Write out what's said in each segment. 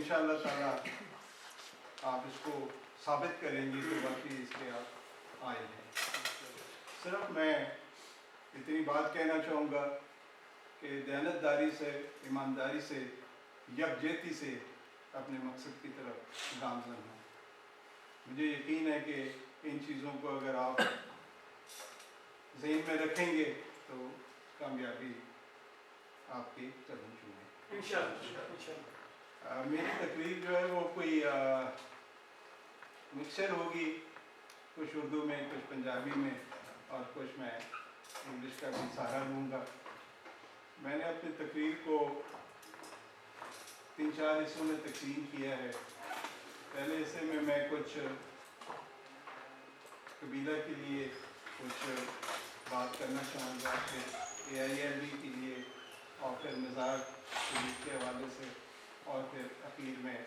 इंशाअल्लाह ताला आप इसको साबित करेंगे कि वाकई इसके आप आए हैं। सिर्फ मैं इतनी बात कहना चाहूँगा कि दयानतदारी से, ईमानदारी से, यकजहती से अपने मकसद की तरफ गामज़न हैं। मुझे यकीन है कि इन चीज़ों को अगर आप ज़हन में रखेंगे तो कामयाबी आपके कदम चूमें इंशाअल्लाह। मेरी तकरीर जो है वो कोई मिक्सचर होगी, कुछ उर्दू में, कुछ पंजाबी में और कुछ मैं इंग्लिश का भी सहारा लूँगा। मैंने अपनी तकरीर को 3-4 हिस्सों में तकसीम किया है। पहले हिस्से में मैं कुछ कबीला के लिए कुछ बात करना चाहूँगा, फिर AILB के लिए और फिर मज़ार शरीफ के हवाले से और फिर अखीर में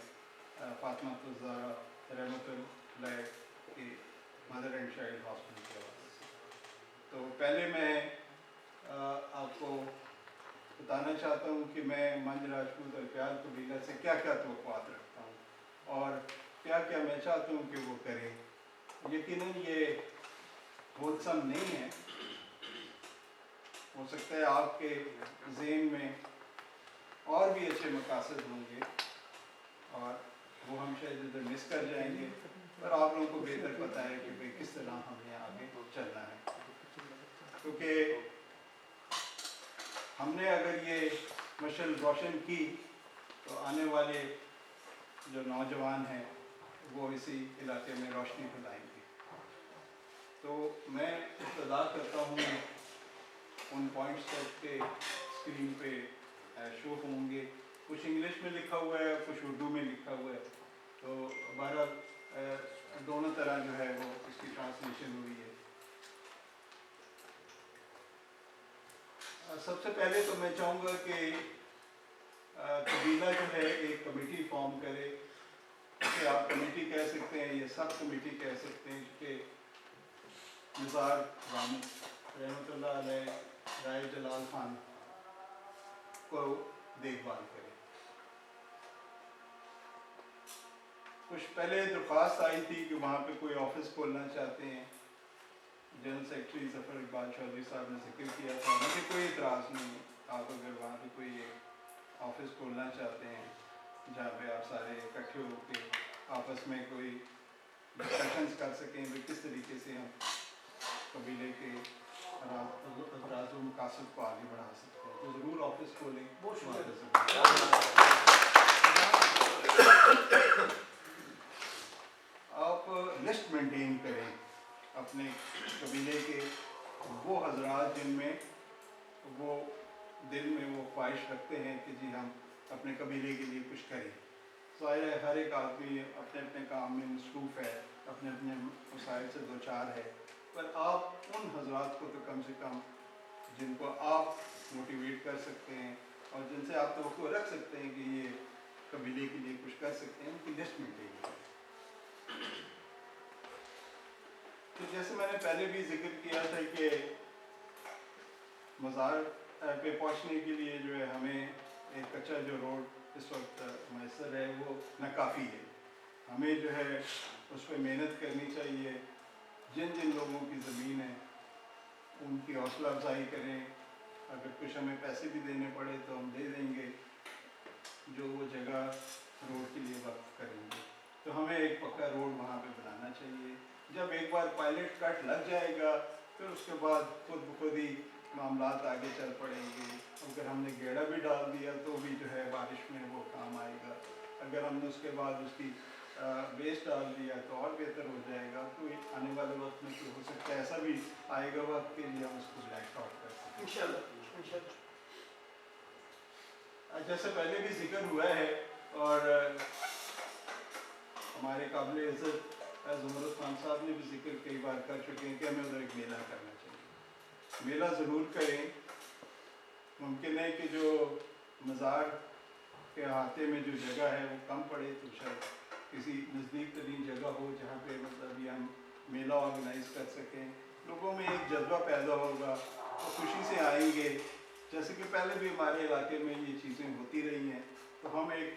फातिमा ज़हरा रहमतुल्लाह के मदर एंड चाइल्ड हॉस्पिटल के हवाले से। तो पहले मैं आपको बताना चाहता हूँ कि मैं मंज राजपूत अल्प्याल कबीला से क्या क्या तवक्कुआत रखता हूँ और क्या क्या मैं चाहता हूँ कि वो करें। यकीनन ये होलसम नहीं है, हो सकता है आपके ज़हन में और भी अच्छे मकासद होंगे और वो हम शायद इधर मिस कर जाएंगे, पर आप लोगों को बेहतर पता है कि भाई किस तरह हमें आगे चलना है। क्योंकि हमने अगर ये मशल रोशन की तो आने वाले जो नौजवान हैं वो इसी इलाके में रोशनी फैलाएंगे। तो मैं इब्तिदा करता हूँ, उन पॉइंट्स तक के स्क्रीन पे शो होंगे। कुछ इंग्लिश में लिखा हुआ है, कुछ उर्दू में लिखा हुआ है, तो बहरहाल दोनों तरह जो है वो इसकी ट्रांसलेशन हुई है। सबसे पहले तो मैं चाहूँगा कि कबीला जो है एक कमेटी फॉर्म करे, कि आप कमेटी कह सकते हैं, ये सब कमेटी कह सकते हैं, कि निज़ार रामू रहमतुल्लाह अलैह राय जलाल खान को देखभाल करे। कुछ पहले दरख्वास्त आई थी कि वहाँ पे कोई ऑफिस खोलना चाहते हैं। जनरल सेक्रेटरी ज़फ़र इकबाल चौधरी साहब ने जिक्र किया था, मुझे कोई इतराज़ नहीं है, आप अगर वहाँ पे कोई ऑफिस खोलना चाहते हैं जहाँ पे आप सारे इकट्ठे होकर आपस में कोई डिस्कशंस कर सकें कि किस तरीके से हम कबीले के राज़ व मकासद को आगे बढ़ा सकते हैं, तो ज़रूर ऑफिस खोलें। आप लिस्ट मेंटेन करें अपने कबीले के वो हजरात जिनमें वो दिल में वो ख्वाहिश रखते हैं कि जी हम अपने कबीले के लिए कुछ करें। ज़ाहिर है हर एक आदमी अपने अपने काम में मसरूफ़ है, अपने अपने मसाइल से दो चार है, पर आप उन हजरात को तो कम से कम जिनको आप मोटिवेट कर सकते हैं और जिनसे आप तवक्को रख सकते हैं कि ये कबीले के लिए कुछ कर सकते हैं, उनकी लिस्ट मेंटेन करें। तो जैसे मैंने पहले भी जिक्र किया था कि मज़ार पे पहुंचने के लिए जो है हमें एक कच्चा जो रोड इस वक्त मैसर है वो नाकाफ़ी है। हमें जो है उस पर मेहनत करनी चाहिए। जिन जिन लोगों की ज़मीन है उनकी हौसला अफजाई करें, अगर कुछ हमें पैसे भी देने पड़े तो हम दे देंगे जो वो जगह रोड के लिए वक्फ करेंगे। तो हमें एक पक्का रोड वहाँ पे बनाना चाहिए। जब एक बार पायलट कट लग जाएगा फिर उसके बाद खुद ब खुद ही मामलात आगे चल पड़ेंगे। अगर हमने गेड़ा भी डाल दिया तो भी जो है बारिश में वो काम आएगा। अगर हमने उसके बाद उसकी बेस डाल दिया तो और बेहतर हो जाएगा। तो आने वाले वक्त में तो हो सकता है ऐसा भी आएगा वक्त के लिए हम उसको ब्लैक आउट कर सकते इंशाअल्लाह। जैसे पहले भी जिक्र हुआ है और हमारे काबिल इज़्ज़त ज़ुमरुद खान साहब ने भी जिक्र कई बार कर चुके हैं कि हमें उधर एक मेला करना चाहिए। मेला ज़रूर करें। मुमकिन है कि जो मज़ार के अहाते में जो जगह है वो कम पड़े, तो शायद किसी नज़दीक तरीन जगह हो जहाँ पे मतलब हम मेला ऑर्गेनाइज़ कर सकें। लोगों में एक जज्बा पैदा होगा, वो खुशी से आएंगे। जैसे कि पहले भी हमारे इलाके में ये चीज़ें होती रही हैं, तो हम एक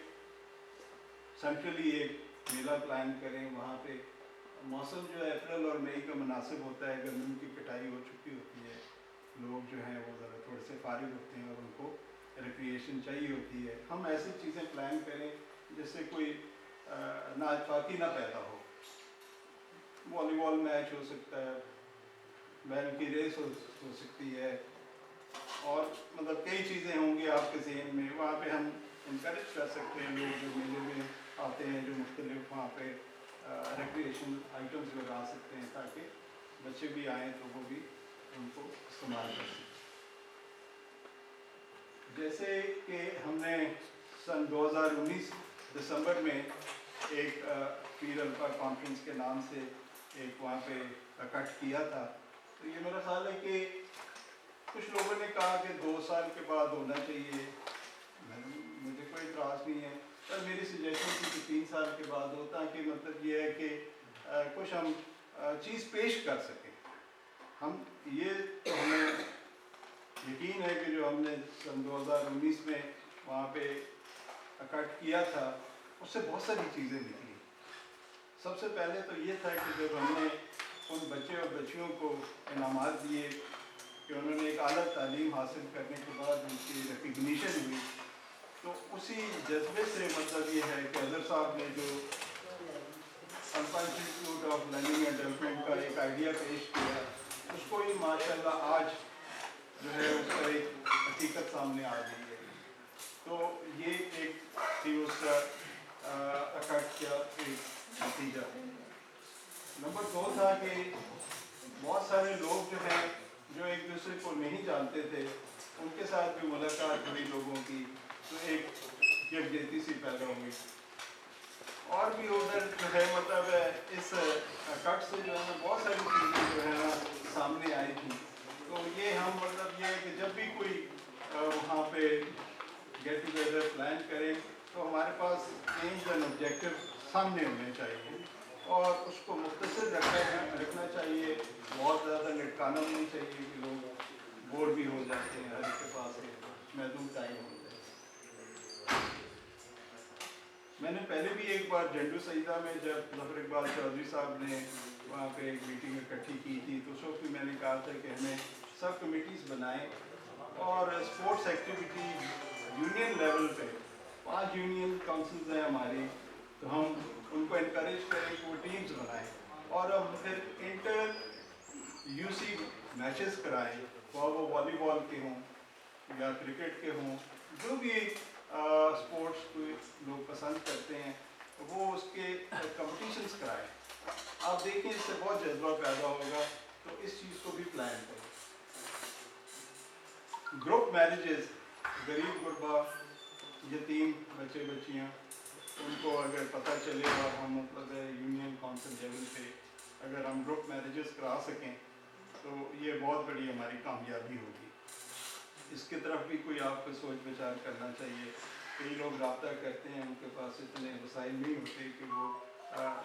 सेंट्रली एक मेला प्लान करें, वहाँ पे मौसम जो है अप्रैल और मई का मुनासिब होता है, गंदम की कटाई हो चुकी होती है, लोग जो हैं वो ज़रा थोड़े से फारिग होते हैं और उनको रिक्रिएशन चाहिए होती है। हम ऐसी चीज़ें प्लान करें जिससे कोई नाइतफाकी ना पैदा हो। वॉलीबॉल मैच हो सकता है, बैल की रेस हो सकती है, और मतलब कई चीज़ें होंगी आपके ज़हन में। वहाँ पे हम इंकरेज कर सकते हैं लोग जो मेले में आते हैं, जो मुख्तलिफ वहाँ पे रिक्रिएशन आइटम्स लगा सकते हैं ताकि बच्चे भी आएँ तो वो भी उनको इस्तेमाल कर सकें। जैसे कि हमने सन 2019 दिसंबर में एक पीर अल्फा कॉन्फ्रेंस के नाम से एक वहाँ पे इकट्ठ किया था, तो ये मेरा ख्याल है कि कुछ लोगों ने कहा कि 2 साल के बाद होना चाहिए। मुझे कोई इतराज़ नहीं है, पर मेरी सजेशन थी कि 3 साल के बाद हो, ताकि मतलब ये है कि कुछ हम चीज़ पेश कर सकें। हम ये तो हमें यकीन है कि जो हमने सन 2019 में वहाँ पे इकट्ठ किया था उससे बहुत सारी चीज़ें निकली। सबसे पहले तो ये था कि जब हमने उन बच्चे और बच्चियों को इनामात दिए कि उन्होंने एक आला तालीम हासिल करने के बाद उनकी रिकग्निशन हुई, तो उसी जज्बे से मतलब ये है कि अदर साहब ने जो alpha institute of learning and development का एक आइडिया पेश किया, उसको ही माशाल्लाह आज जो है उसका एक हकीकत सामने आ गई है। तो ये एक थी उसका इकट्ठ का एक नतीजा। नंबर 2 था कि बहुत सारे लोग जो हैं जो एक दूसरे को नहीं जानते थे, उनके साथ भी मुलाकात हुई लोगों की, तो एक यकजहती सी पैदा हुई। और भी उधर जो है मतलब इस इकट्ठ से जो है ना बहुत सारी चीज़ें जो है ना सामने आई थी। तो ये हम मतलब ये है कि जब भी कोई वहाँ पे गेट टुगेदर प्लान करें तो हमारे पास एम्स एंड ऑब्जेक्टिव सामने होने चाहिए और उसको मुख्तसर रखना चाहिए। बहुत ज़्यादा लटकाना नहीं चाहिए कि लोग बोर भी हो जाते हैं, हर के पास महदूद टाइम हो जाए। मैंने पहले भी एक बार जंडू सईदा में जब ज़फ़र इकबाल चौधरी साहब ने वहाँ पे एक मीटिंग इकट्ठी की थी, तो उस वक्त भी मैंने कहा था कि हमें सब कमिटीज़ बनाएं और स्पोर्ट्स एक्टिविटी यूनियन लेवल पे 5 यूनियन काउंसिल्स हैं हमारी, तो हम उनको इनकरेज करें कि वो टीम्स बनाएं और हम फिर इंटर यूसी मैचेस कराएं, वो वॉलीबॉल के हों या क्रिकेट के हों, जो भी स्पोर्ट्स को लोग पसंद करते हैं वो उसके कंपटीशंस कराएं। आप देखें इससे बहुत जज्बा पैदा होगा, तो इस चीज़ को भी प्लान करें। ग्रुप मैरिजेस, गरीब गुरबा यतीम बच्चे बच्चियाँ, उनको अगर पता चले और हम मतलब यूनियन काउंसिल लेवल पे अगर हम ग्रुप मैरिजेस करा सकें तो ये बहुत बड़ी हमारी कामयाबी होगी। इसकी तरफ भी कोई आपको सोच विचार करना चाहिए। कई लोग रब्ता करते हैं, उनके पास इतने वसाइल नहीं होते कि वो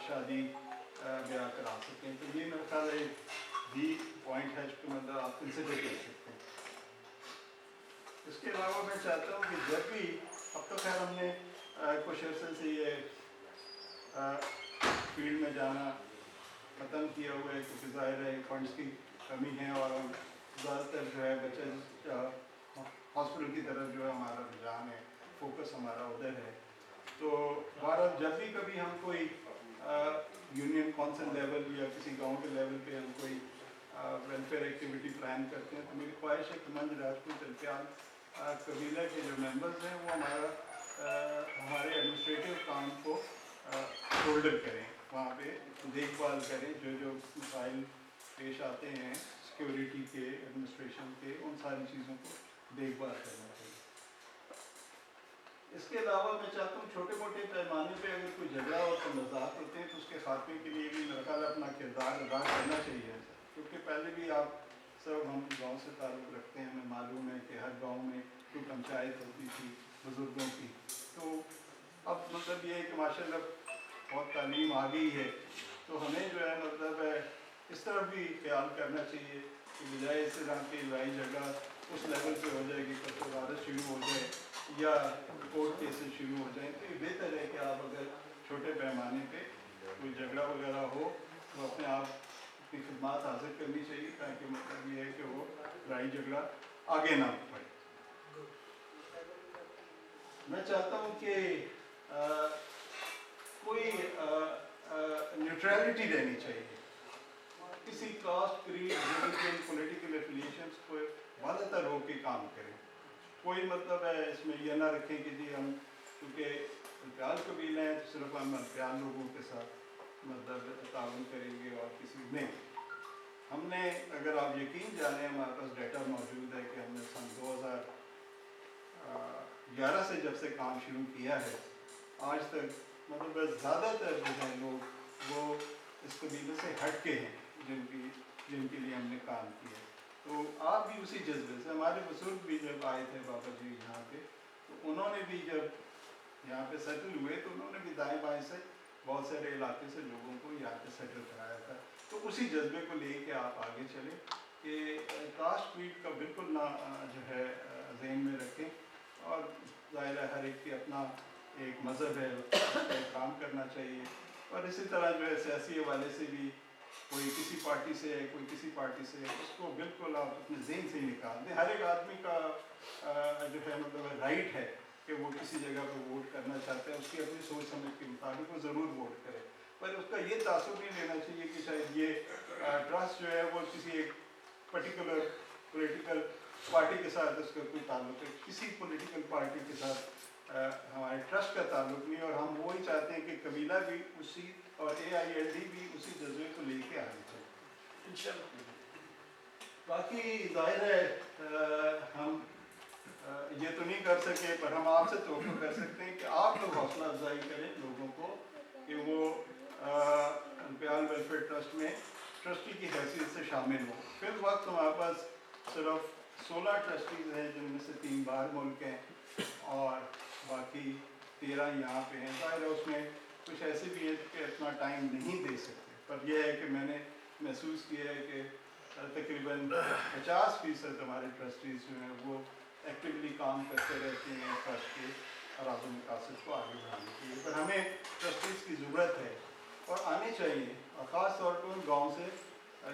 शादी ब्याह करा सकें, तो ये मेरा ख्याल है भी पॉइंट है जो मतलब आप कंसिडर कर सकते हैं। इसके अलावा मैं चाहता हूँ कि जब भी अब तो खैर हमने कुछ अर्से से ये फील्ड में जाना ख़त्म किया हुआ है क्योंकि ज़ाहिर है फंड्स की कमी है और हम ज़्यादातर जो है बच्चे हॉस्पिटल की तरफ जो है हमारा रुझान है, फोकस हमारा उधर है। तो भारत जब भी कभी हम कोई यूनियन काउंसिल लेवल या किसी गांव के लेवल पे हम कोई वेलफेयर एक्टिविटी प्लान करते हैं, तो मेरी ख्वाहिश है कि मंज राजपूत अल्फियान कबीला के जो मेंबर्स हैं वो हमारे एडमिनिस्ट्रेटिव काम को शोल्डर करें, वहाँ पे देखभाल करें, जो मसाइल पेश आते हैं सिक्योरिटी के, एडमिनिस्ट्रेशन के, उन सारी चीज़ों को देखभाल करना चाहिए। इसके अलावा मैं चाहता हूँ छोटे मोटे पैमाने पे अगर कोई झगड़ा और तनाज़ात होते हैं तो उसके खात्मे के लिए भी मेरा ख्याल अपना किरदार अदा करना चाहिए, क्योंकि पहले भी आप सब हम गांव से ताल्लुक़ रखते हैं, हमें मालूम है कि हर गांव में कोई पंचायत होती थी बुज़ुर्गों की। तो अब मतलब ये है कि माशाल्लाह बहुत तालीम आ गई है, तो हमें जो है मतलब इस तरफ भी ख्याल करना चाहिए कि बजाय इस तरह की लड़ाई झगड़ा उस लेवल पे हो जाए कि कत्ल वारदात शुरू हो जाए या कोर्ट केसेस शुरू हो जाए, तो ये बेहतर है कि आप अगर खदमात हासिल करनी चाहिए, ताकि मतलब ये है कि वो लड़ाई झगड़ा आगे ना बढ़े। मैं चाहता हूँ कि कोई न्यूट्रलिटी रहनी चाहिए, किसी caste, creed, religion, political affiliations को वालतर हो के काम करें। कोई मतलब है इसमें यह ना रखें कि जी हम क्योंकि अल्पियाल कबीले हैं तो सिर्फ हम अल्पियाल लोगों के साथ मतलब ताउन करेंगे और किसी नहीं। हमने, अगर आप यकीन जाने, हमारे पास डेटा मौजूद है कि हमने सन 2011 से जब से काम शुरू किया है आज तक मतलब ज़्यादातर जो है लोग वो इस कबीले से हट के हैं जिनके लिए हमने काम किया। तो आप भी उसी जज्बे से, हमारे बुजुर्ग भी जब आए थे बाबा जी यहाँ पे, तो उन्होंने भी जब यहाँ पे सेटल हुए तो उन्होंने भी दाएं बाएं से बहुत सारे इलाके से लोगों को यहाँ पे सेटल कराया था। तो उसी जज्बे को लेके आप आगे चलें कि कास्ट क्रीड का बिल्कुल ना जो है ज़हन में रखें और ज़ाहिर है हर एक की अपना एक मज़हब है, उस पर काम करना चाहिए। और इसी तरह जो है सियासी हवाले से भी कोई किसी पार्टी से है, कोई किसी पार्टी से है, उसको बिल्कुल आप अपने ज़हन से ही निकाल दें। हर एक आदमी का जो है मतलब राइट है कि वो किसी जगह पर वोट करना चाहता है, उसकी अपनी सोच समझ के मुताबिक वो ज़रूर वोट करे, पर उसका ये तासुब नहीं लेना चाहिए कि शायद ये ट्रस्ट जो है वो किसी एक पर्टिकुलर पॉलिटिकल पार्टी के साथ उसका कोई ताल्लुक है। किसी पॉलिटिकल पार्टी के साथ हमारे ट्रस्ट का ताल्लुक नहीं, और हम वही चाहते हैं कि कबीला भी उसी और AILD भी उसी जज्बे को लेके आगे चले इंशाल्लाह। बाकी जाहिर है हम ये तो नहीं कर सके, पर हम आपसे तोक़ा कर सकते हैं कि आप लोग हौसला अफजाई करें लोगों को कि वो अल्पियाल वेलफेयर ट्रस्ट में ट्रस्टी की हैसियत से शामिल हो। फिर वक्त हमारे पास सिर्फ 16 ट्रस्टीज़ हैं, जिनमें से 3 बाहर मुल्क हैं और बाकी 13 यहाँ पे हैं। ज़ाहिर है उसमें कुछ ऐसे भी हैं कि इतना टाइम नहीं दे सकते, पर यह है कि मैंने महसूस किया है कि तकरीबन 50% हमारे ट्रस्टीज़ जो हैं वो एक्टिवली काम करते रहते हैं ट्रस्ट के अराज़ मकासद को आगे बढ़ाने के लिए। पर हमें ट्रस्टीज़ की ज़रूरत है और आने चाहिए, और ख़ास तौर पर उन गाँव से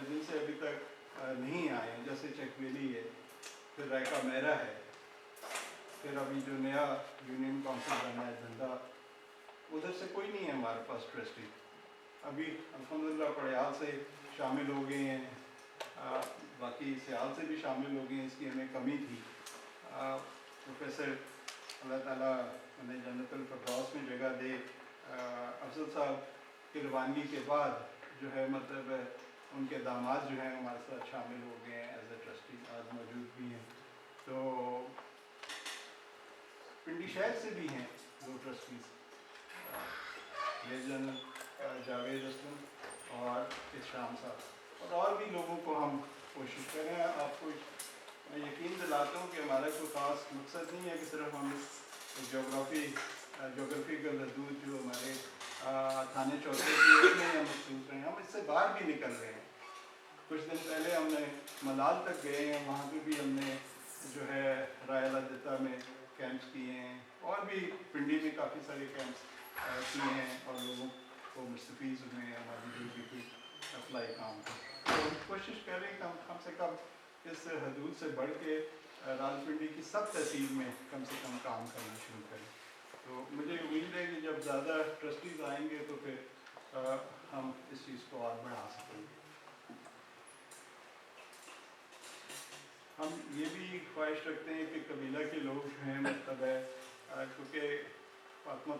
जिनसे अभी तक नहीं आए हैं, जैसे चकवेली है, फिर रायका मेरा है, फिर अभी जो नया यूनियन काउंसिल बना है धंधा, उधर से कोई नहीं है हमारे पास ट्रस्टी। अभी अल्हम्दुलिल्लाह पड़याल से शामिल हो गए हैं, बाकी सियाल से भी शामिल हो गए हैं, इसकी हमें कमी थी। प्रोफेसर अल्लाह ताला उन्हें जन्नतुल फिरदौस में जगह दे, अफजल साहब की रवानगी के बाद जो है मतलब उनके दामाद जो हैं हमारे साथ शामिल हो गए हैं एज ए ट्रस्टी, आज मौजूद भी हैं। तो पिंडी शहर से भी हैं 2 ट्रस्टीज़, जनरल जावेद असलम और इशाम साहब, और भी लोगों को हम कोशिश करें। आपको मैं यकीन दिलाता हूँ कि हमारा कोई ख़ास मकसद नहीं है कि सिर्फ हम जोग्राफिकल हदूद जो हमारे थाने चौथे की उसमें हम महसूस रहे हैं, हम इससे बाहर भी निकल रहे हैं। कुछ दिन पहले हमने मलाल तक गए हैं, वहाँ पे भी हमने जो है रायला दिता में कैंप्स किए हैं, और भी पिंडी में काफ़ी सारे कैंप्स किए हैं और लोगों को मुस्तफ़ीज़ हुए हैं हमारी DPP अप्लाई काम पर। तो कोशिश करें कम से कम इस हदूद से बढ़ के रावलपिंडी की सब तहसील में कम से कम काम करना शुरू करें। तो मुझे उम्मीद है कि जब ज़्यादा ट्रस्टीज़ आएंगे तो फिर हम इस चीज़ को और बढ़ा सकेंगे। हम ये भी ख्वाहिश रखते हैं कि कबीला के लोग जो हैं मतलब है, क्योंकि फातिमा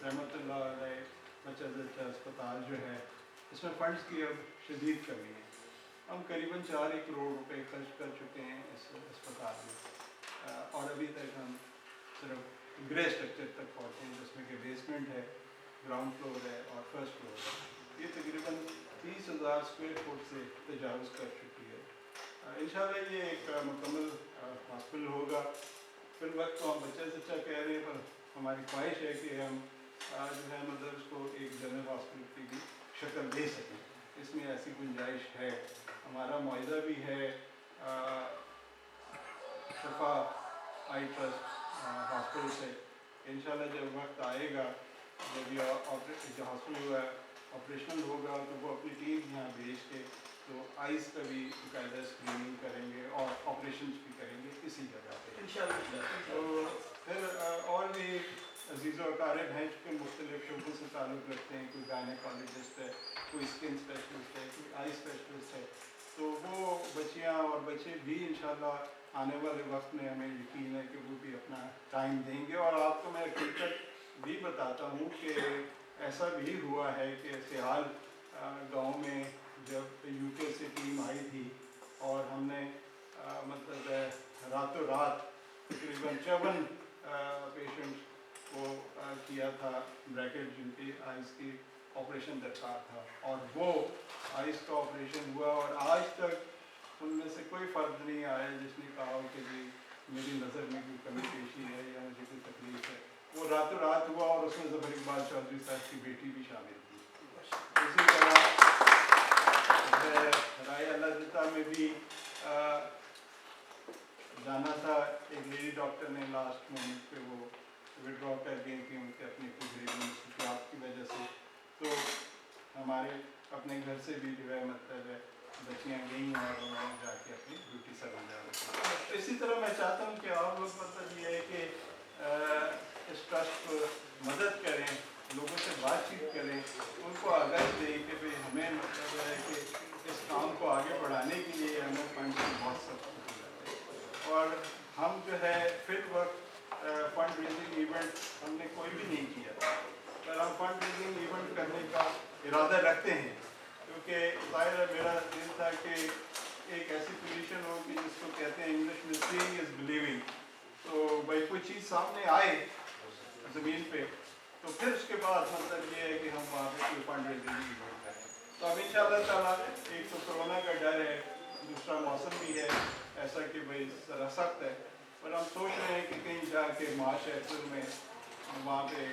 रहमतुल्लाह अलैह बच्चा अस्पताल जो है इसमें फ़ंड्स की अब शदीद कमी है। हम करीबन 4 करोड़ रुपए खर्च कर चुके हैं इस अस्पताल में, और अभी तक हम सिर्फ ग्रे स्ट्रक्चर तक पहुँचे हैं, जिसमें कि बेसमेंट है, ग्राउंड फ्लोर है और फर्स्ट फ्लोर है। ये तकरीबन 30,000 स्क्वायर फुट से तजावज़ कर चुकी है। इंशाल्लाह ये एक मुकम्मल हॉस्पिटल होगा। फिर वक्त तो हम बच्चा कह रहे हैं, पर हमारी ख्वाहिश है कि हम जो है मतलब उसको एक जनरल हॉस्पिटल की भी शक्ल दे सकें, इसमें ऐसी गुंजाइश है। हमारा मुआहिदा भी है शफा आई ट्रस्ट हॉस्पिटल से। इंशाल्लाह जब वक्त आएगा, जब ये हॉस्पिटल ऑपरेशनल होगा तो वो अपनी टीम यहाँ भेज के तो आइज़ का भी बाकायदा स्क्रीनिंग करेंगे और ऑपरेशन भी करेंगे इसी जगह पे इंशाल्लाह। तो फिर और भी अजीज़ व अकारिब हैं जो मुख्तलिफ शोबों से ताल्लुक़ रखते हैं, कोई गायनेकोलॉजिस्ट है, कोई स्किन स्पेशलिस्ट है, कोई आई स्पेशलिस्ट है, तो वो बच्चियाँ और बच्चे भी इंशाल्लाह आने वाले वक्त में हमें यकीन है कि वो भी अपना टाइम देंगे। और आपको मैं हकीकत भी बताता हूँ कि ऐसा भी हुआ है कि सिहाल गांव में जब यूके से टीम आई थी और हमने मतलब रातों रात तकरीबन 54 पेशेंट्स को किया था ब्रैकेट जिनकी आइज़ की ऑपरेशन दरकार था, और वो आइज़ का ऑपरेशन हुआ और आज तक उनमें से कोई फ़र्द नहीं आया जिसने कहा हो कि जी मेरी नज़र में कोई कमी पेशी है या मुझे कोई तकलीफ़ है। वो रातों रात हुआ और उसमें ज़फ़र इकबाल चौधरी साहब की बेटी भी शामिल थी। इसी तरह राय अल्लाह में भी जाना था, एक लेडी डॉक्टर ने लास्ट मोमेंट पे वो विड्रॉ कर गई थी उनके अपनी कुछ घरेलू मसरूफियात की वजह से, तो हमारे अपने घर से भी जो है मतलब बच्चियाँ गई और उन्होंने जाके अपनी ड्यूटी सर अंजाम दी। तो इसी तरह मैं चाहता हूँ कि और लोग मतलब ये है कि इस ट्रस्ट को मदद करें, लोगों से बातचीत करें, उनको आगाह दें कि भाई हमें मतलब है कि इस काम को आगे बढ़ाने के लिए हमें फंड की बहुत सख्त ज़रूरत है। और हम जो है फिल वक्त फंड रेजिंग इवेंट हमने कोई भी नहीं किया, पर हम फंड रेजिंग इवेंट करने का इरादा रखते हैं, क्योंकि ज़ाहिर है मेरा दिल था कि एक ऐसी पोजीशन हो कि जिसको कहते हैं इंग्लिश में सीइंग इज़ बिलीविंग। तो भाई कोई चीज़ सामने आए ज़मीन पे तो फिर उसके बाद मतलब ये है कि हम वहाँ पे कोई फंड रेजिंग इवेंट करें। तो अब इंशाअल्लाह ताला एक तो कोरोना का डर है, दूसरा मौसम भी है ऐसा कि भाई ज़रा सख्त है, पर हम सोच रहे हैं कि कहीं जाके मार्च अप्रैल में वहाँ पे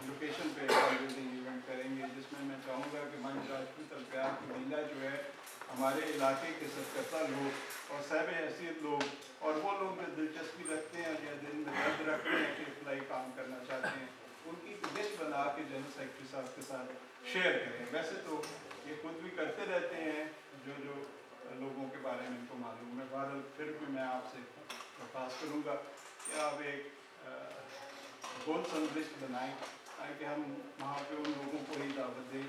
लोकेशन पे फंड रेजिंग इवेंट करेंगे, जिसमें मैं चाहूँगा कि मंच राजपूत अलप्यार की महिला जो है हमारे इलाके के सरकर्ता लोग और साहिब हैसियत लोग और वो लोग जो दिलचस्पी रखते हैं या दिल में दर्द रखते हैं कि इफ्लाई काम करना चाहते हैं, उनकी लिस्ट बना के जनरल सेक्रेटरी साहब के साथ शेयर करें। वैसे तो ये खुद भी करते रहते हैं जो जो लोगों के बारे में इनको मालूम है। बहरहाल फिर भी मैं आपसे दरख्वास्त करूँगा कि आप एक गोल लिस्ट बनाएं ताकि हम वहाँ पे उन लोगों को ही दावत दें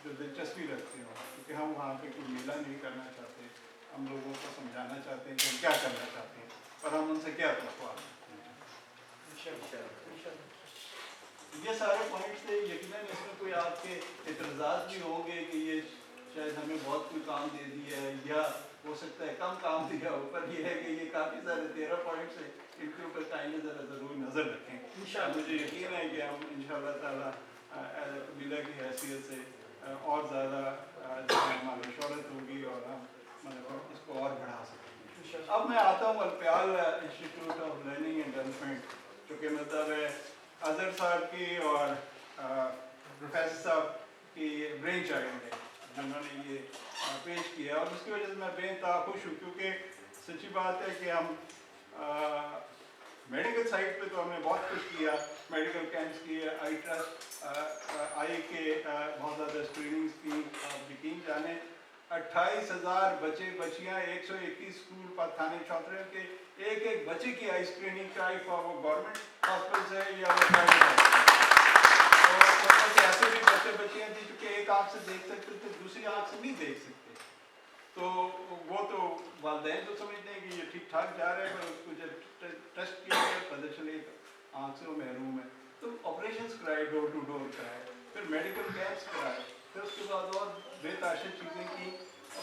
जो दिलचस्पी रखते हो, क्योंकि हम वहाँ पे कोई मेला नहीं करना चाहते, हम लोगों को समझाना चाहते हैं कि हम क्या करना चाहते हैं और हम उनसे क्या तवक्कुआ रखते हैं। ये सारे पॉइंट्स थे, यकीनन इसमें कोई आपके एतराज़ात भी होंगे कि ये शायद हमें बहुत कोई काम दे दिया है या हो सकता है कम काम दिया हो, पर यह है कि ये काफ़ी सारे 13 पॉइंट्स हैं, इनके ऊपर टाइम ज़रूर नज़र रखें। मुझे यकीन है कि हम इंशाअल्लाह ताला एज ए कबीला की हैसियत से और ज़्यादा जो है हमारी शोहरत होगी और हम मतलब इसको और बढ़ा सकते हैं। अब मैं आता हूँ Alpial institute of learning and development, जो कि मतलब है अजहर साहब की और प्रोफेसर साहब की ब्रेन चाइल्ड है जिन्होंने ये पेश किया, और उसकी वजह से मैं बेनता खुश हूँ, क्योंकि सच्ची बात है कि हम मेडिकल साइड पे तो हमने बहुत कुछ किया, मेडिकल कैंप्स किए, आई ट्रस्ट आई के बहुत ज़्यादा स्क्रीनिंग्स की। आप यकीन जाने 28,000 बच्चे बच्चियाँ 121 स्कूल थाने चौधरी के एक एक बच्चे की आई स्क्रीनिंग कराई, फॉर वो गवर्नमेंट हॉस्पिटल से या वो प्राइवेट हॉस्पिटल। और ऐसे भी बच्चे बच्चियाँ थी जो कि एक आँख से देख सकते थे, दूसरी आँख से नहीं देख सकते, तो वो तो वालिदैन तो समझते हैं कि ये ठीक ठाक जा रहा है, पर उसको जब टेस्ट किया गया पता चले आँख से वो महरूम है, तो ऑपरेशन कराए, डोर टू डोर कराए, फिर मेडिकल कैंप्स कराए, फिर उसके बाद और बेताशर चीज़ें की।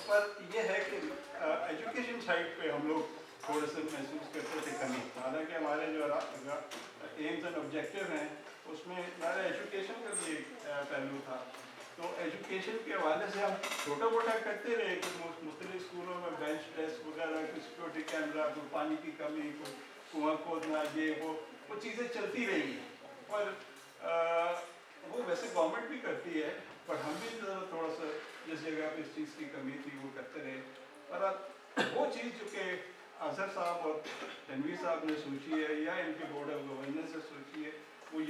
पर यह है कि एजुकेशन साइड पे हम लोग थोड़े से महसूस करते थे कमी, हालांकि हमारे जो एम्स एंड ऑब्जेक्टिव हैं उसमें हमारा एजुकेशन का भी एक पहलू था। तो एजुकेशन के हवाले से हम छोटा मोटा करते रहे कि मुख्तलिफ स्कूलों में बेंच डेस्क वगैरह, कोई सिक्योरिटी कैमरा, कोई पानी की कमी, कोई कुआं खोदना, ये वो चीज़ें चलती रही हैं, पर वो वैसे गवर्नमेंट भी करती है, पर हम भी थोड़ा सा जिस जगह पे इस चीज़ की कमी थी वो करते रहे। पर अब वो चीज़ जो कि अजहर साहब और तनवीर साहब ने सोची है या इनके बोर्ड ऑफ गवर्नेंस ने सोची है, वो ये